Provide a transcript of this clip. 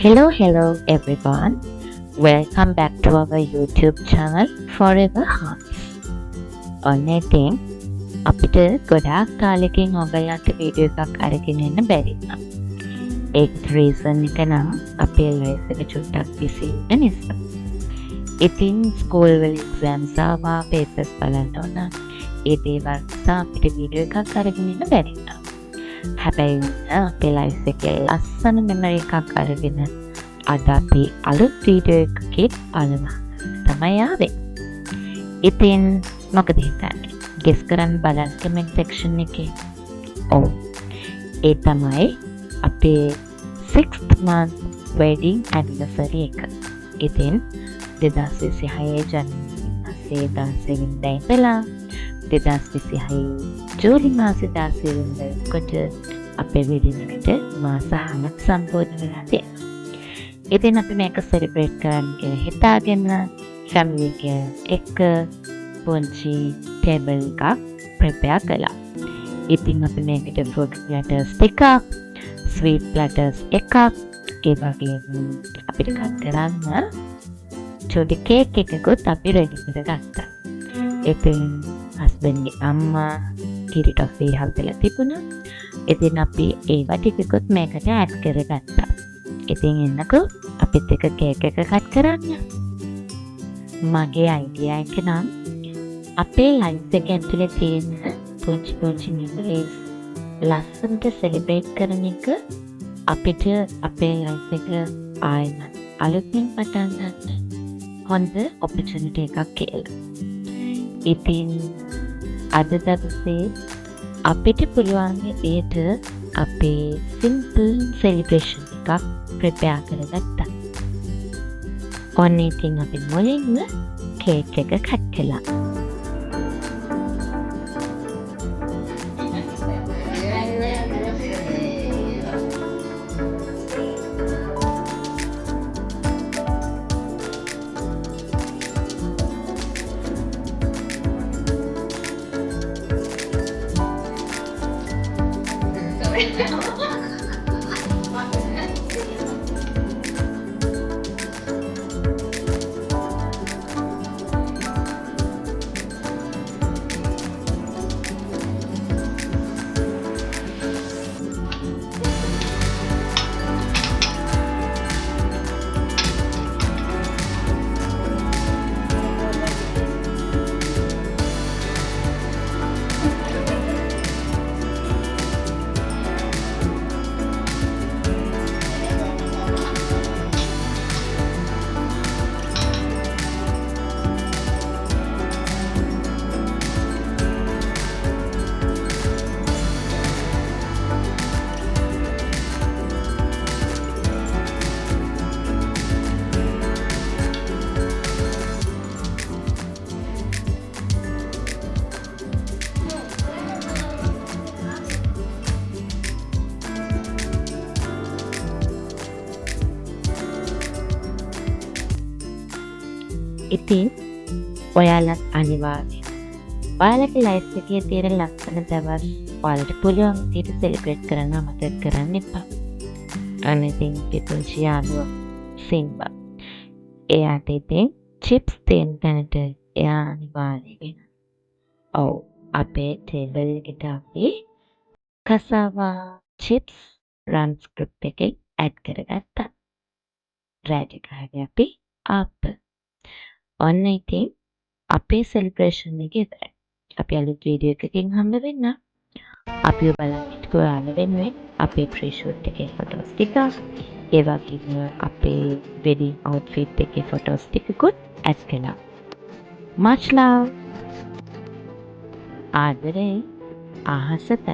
Hello everyone. Welcome back to our YouTube channel Forever Hearts. ඔන්න ඉතින් අපිට ගොඩාක් කාලෙකින් ඔයගලන්ට වීඩියෝ එකක් අරගෙන එන්න බැරි වුණා. ඒකට රීසන් එක නම් අපේ ලයිෆ් එක චුට්ටක් බිසි වෙන නිසා. ඉතින් ස්කූල් වල එක්සෑම්ස් ආවා, පේපර්ස් බලන්න ඕන. ඒ දේවල් නිසා අපිට වීඩියෝ එකක් අරගෙන එන්න බැරි වුණා. හැබැයි අපේ ලයිෆ් එකේ ලස්සන මෙමරි එකක් අරගෙන අද අපි අලුත් වීඩියෝ එකකින් බලමු. තමයි ආවේ. ඉතින් මොකද හිතන්නේ? ගෙස් කරන්න බලන්න කමෙන්ට් සෙක්ෂන් එකේ. ඔව්. ඒ තමයි අපේ 6th month wedding anniversary එක. ඉතින් 2026 ජනවාරි මාසේ 16 වෙනිදා ඉඳලා 2026 ජූලි මාසේ 16 වෙනිදාට අපේ wedding එකට මාස 6ක් සම්පූර්ණ වෙලා තියෙනවා. ඉතින් අපි මේක සෙලිබ්‍රේට් කරන්න කියලා හිතාගෙන ෆැමිලි එක පුංචි ටේබල් එකක් ප්‍රෙපෙයාර් කළා. ඉතින් අපි මේකට ෆුඩ් ප්ලැටර්ස් ටිකක්, ස්වීට් ප්ලැටර්ස් එකක්, ඒ වගේම අපිට කට් කරන්න චොඩි කේක් එකකුත් අපි රෙඩි කරගත්තා. ඉතින් හස්බන්ඩ්ගේ අම්මා කිරි ටොෆි හදලා තිබුණා. ඉතින් අපි ඒවා ටිකකුත් මේකට ඇඩ් කරගත්තා. ඉතින් එන්නකෝ අපිත් එක කේක් එක කට් කරන්න. මගේ අයිඩියා එක නම් අපේ ලයිෆ් එක ඇතුලේ තියෙන පුංචි මෙමරිස් ලස්සනට සෙලිබ්‍රේට් කරන එක අපිට අපේ ලයිෆ් එක ආයෙත් අලුතින් පටන් ගන්න හොඳ ඔපචුනිටි එකක් කියලා. ඉතින් අද දවසේ අපිට පුළුවන් විදිහට අපේ සිම්පල් සෙලිබ්‍රේෂන් එකක් ප්‍රෙපෙයාර් කරගත්තා. ඔන්න ඉතින් අපි මුලින්ම කේක් එක කට් කළා. ඉතින් ඔයාලත් අනිවාර්යෙන් ඔයාලගේ ලයිෆ් එකේ තියෙන ලස්සන දවස් ඔයාලට පුළුවන් විදිහට සෙලිබ්‍රේට් කරන්න අමතක කරන්න එපා. අනිතින් පුංචි යාළුවා සිම්බා එයාට ඉතින් චිප්ස් තියෙන තැනට එයා අනිවාර්යෙන්. ඔව්, අපේ ටේබල් එකට අපි කසාවා චිප්ස් රන් ස්ක්‍රිප් එකේ ඇඩ් කරගත්තා. රැඩි කරගෙන අපි ආප්පල්. ඔන්න ඉතින් අපේ සෙලිබ්‍රේෂන් එක ඉවරයි. අපි අලුත් වීඩියෝ එකකින් හම්බ වෙන්න. අපි බලන්න ඔයාලා වෙනුවෙන් අපේ ප්‍රී ෂූට් එකේ ෆොටෝස් ටික, ඒ වගේම අපේ වෙඩින් අවුට්ෆිට් එකේ ෆොටෝස් ටිකකුත් ඇඩ් කළා. much love. ආදරේ අහසට